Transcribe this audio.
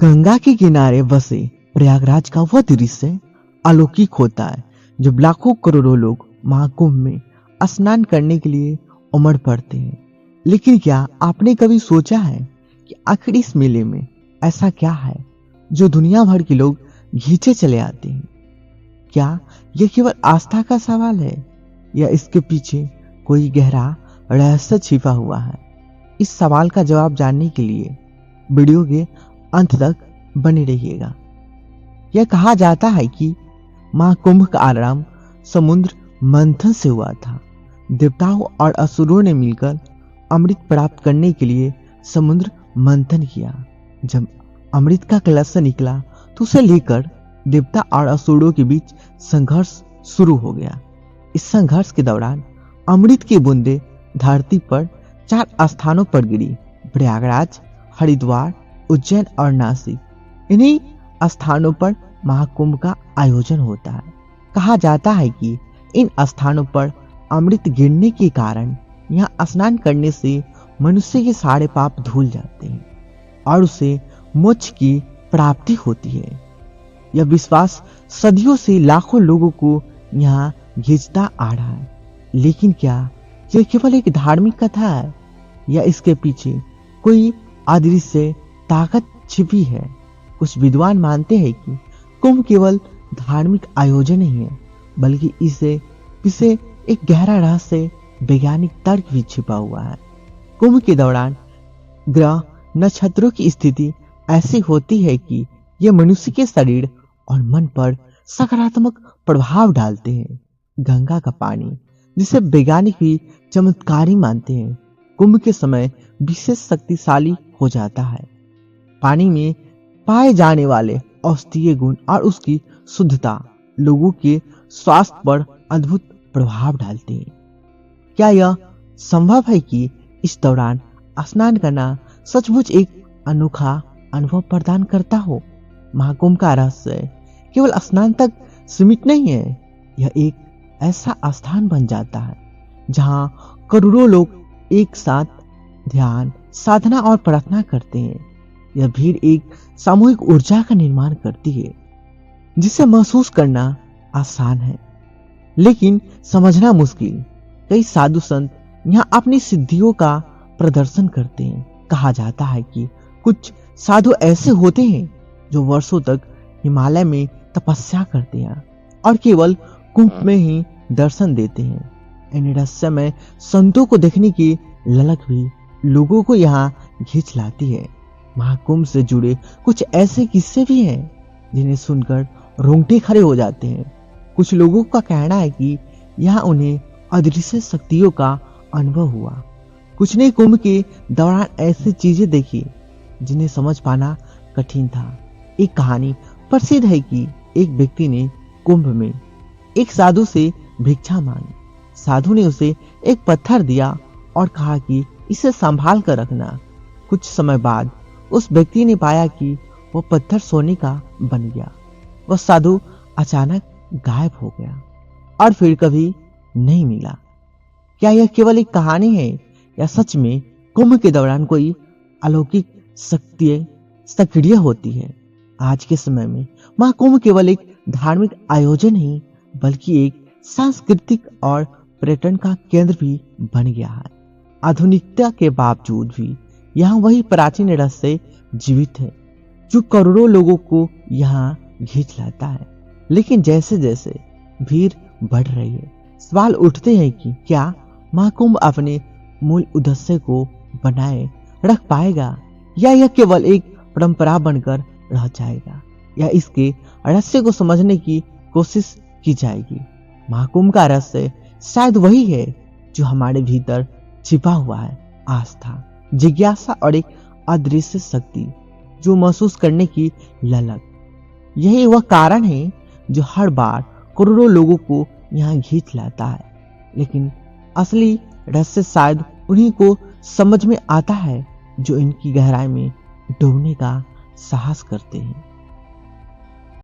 गंगा के किनारे बसे प्रयागराज का वह दृश्य अलौकिक होता है जब लाखों करोड़ों लोग महाकुंभ में स्नान करने के लिए उमड़ पड़ते हैं। लेकिन क्या आपने कभी सोचा है कि आखिर इस मेले में ऐसा क्या है जो दुनिया भर के लोग खींचे चले आते हैं? क्या यह केवल आस्था का सवाल है या इसके पीछे कोई गहरा रहस्य छिपा हुआ है? इस सवाल का जवाब जानने के लिए वीडियो के अंत तक बने रहिएगा। यह कहा जाता है कि महाकुंभ का आरंभ समुद्र मंथन से हुआ था। देवताओं और असुरों ने मिलकर अमृत प्राप्त करने के लिए समुद्र मंथन किया। जब अमृत का कलश निकला तो उसे लेकर देवता और असुरों के बीच संघर्ष शुरू हो गया। इस संघर्ष के दौरान अमृत की बूंदें धरती पर 4 स्थानों पर गिरी: प्रयागराज, हरिद्वार, उज्जैन और नासिक। इन्हीं स्थानों पर महाकुंभ का आयोजन होता है। कहा जाता है कि इन स्थानों पर अमृत गिरने के कारण यहाँ स्नान करने से मनुष्य के सारे पाप धुल जाते हैं और उसे मोक्ष की प्राप्ति होती है। यह विश्वास सदियों से लाखों लोगों को यहाँ खींचता आ रहा है। लेकिन क्या यह केवल एक धार्मिक कथा है या इसके पीछे कोई अदृश्य ताकत छिपी है? कुछ विद्वान मानते हैं कि कुंभ केवल धार्मिक आयोजन नहीं है, बल्कि इसे पीछे एक गहरा रहस्य वैज्ञानिक तर्क भी छिपा हुआ है। कुंभ के दौरान ग्रह नक्षत्रों की स्थिति ऐसी होती है कि यह मनुष्य के शरीर और मन पर सकारात्मक प्रभाव डालते हैं। गंगा का पानी, जिसे वैज्ञानिक भी चमत्कारी मानते हैं, कुंभ के समय विशेष शक्तिशाली हो जाता है। पानी में पाए जाने वाले औषधीय गुण और उसकी शुद्धता लोगों के स्वास्थ्य पर अद्भुत प्रभाव डालते हैं। क्या यह संभव है कि इस दौरान स्नान करना सचमुच एक अनोखा अनुभव प्रदान करता हो? महाकुंभ का रहस्य केवल स्नान तक सीमित नहीं है। यह एक ऐसा स्थान बन जाता है जहां करोड़ों लोग एक साथ ध्यान, साधना और प्रार्थना करते हैं। यह भीड़ एक सामूहिक ऊर्जा का निर्माण करती है जिसे महसूस करना आसान है लेकिन समझना मुश्किल। कई साधु संत यहाँ अपनी सिद्धियों का प्रदर्शन करते हैं। कहा जाता है कि कुछ साधु ऐसे होते हैं जो वर्षों तक हिमालय में तपस्या करते हैं और केवल कुंभ में ही दर्शन देते हैं। इन रहस्यमय संतों को देखने की ललक भी लोगों को यहाँ खींच लाती है। महाकुंभ से जुड़े कुछ ऐसे किस्से भी हैं जिन्हें सुनकर रोंगटे खड़े हो जाते हैं। कुछ लोगों का कहना है कि यहाँ उन्हें अदृश्य शक्तियों का अनुभव हुआ। कुछ ने कुंभ के दौरान ऐसी चीजें देखी जिन्हें समझ पाना कठिन था। एक कहानी प्रसिद्ध है कि एक व्यक्ति ने कुंभ में एक साधु से भिक्षा मांगी। साधु ने उसे एक पत्थर दिया और कहा कि इसे संभाल कर रखना। कुछ समय बाद उस व्यक्ति ने पाया कि वह पत्थर सोने का बन गया। वह साधु अचानक गायब हो गया और फिर कभी नहीं मिला। क्या यह केवल एक कहानी है या सच में कुंभ के दौरान कोई अलौकिक शक्ति सक्रिय होती है? आज के समय में महाकुंभ केवल एक धार्मिक आयोजन नहीं बल्कि एक सांस्कृतिक और पर्यटन का केंद्र भी बन गया है। आधुनिकता के बावजूद भी यहाँ वही प्राचीन रहस्य जीवित है जो करोड़ों लोगों को यहाँ खींच लाता है। लेकिन जैसे जैसे भीड़ बढ़ रही है, सवाल उठते हैं कि क्या महाकुंभ अपने मूल उद्देश्य को बनाए रख पाएगा या यह केवल एक परंपरा बनकर रह जाएगा, या इसके रहस्य को समझने की कोशिश की जाएगी। महाकुंभ का रहस्य शायद वही है जो हमारे भीतर छिपा हुआ है: आस्था, जिज्ञासा और एक अदृश्य शक्ति जो महसूस करने की ललक। यही वह कारण है जो हर बार करोड़ों लोगों को यहाँ खींच लाता है। लेकिन असली रहस्य शायद उन्हीं को समझ में आता है जो इनकी गहराई में डूबने का साहस करते हैं।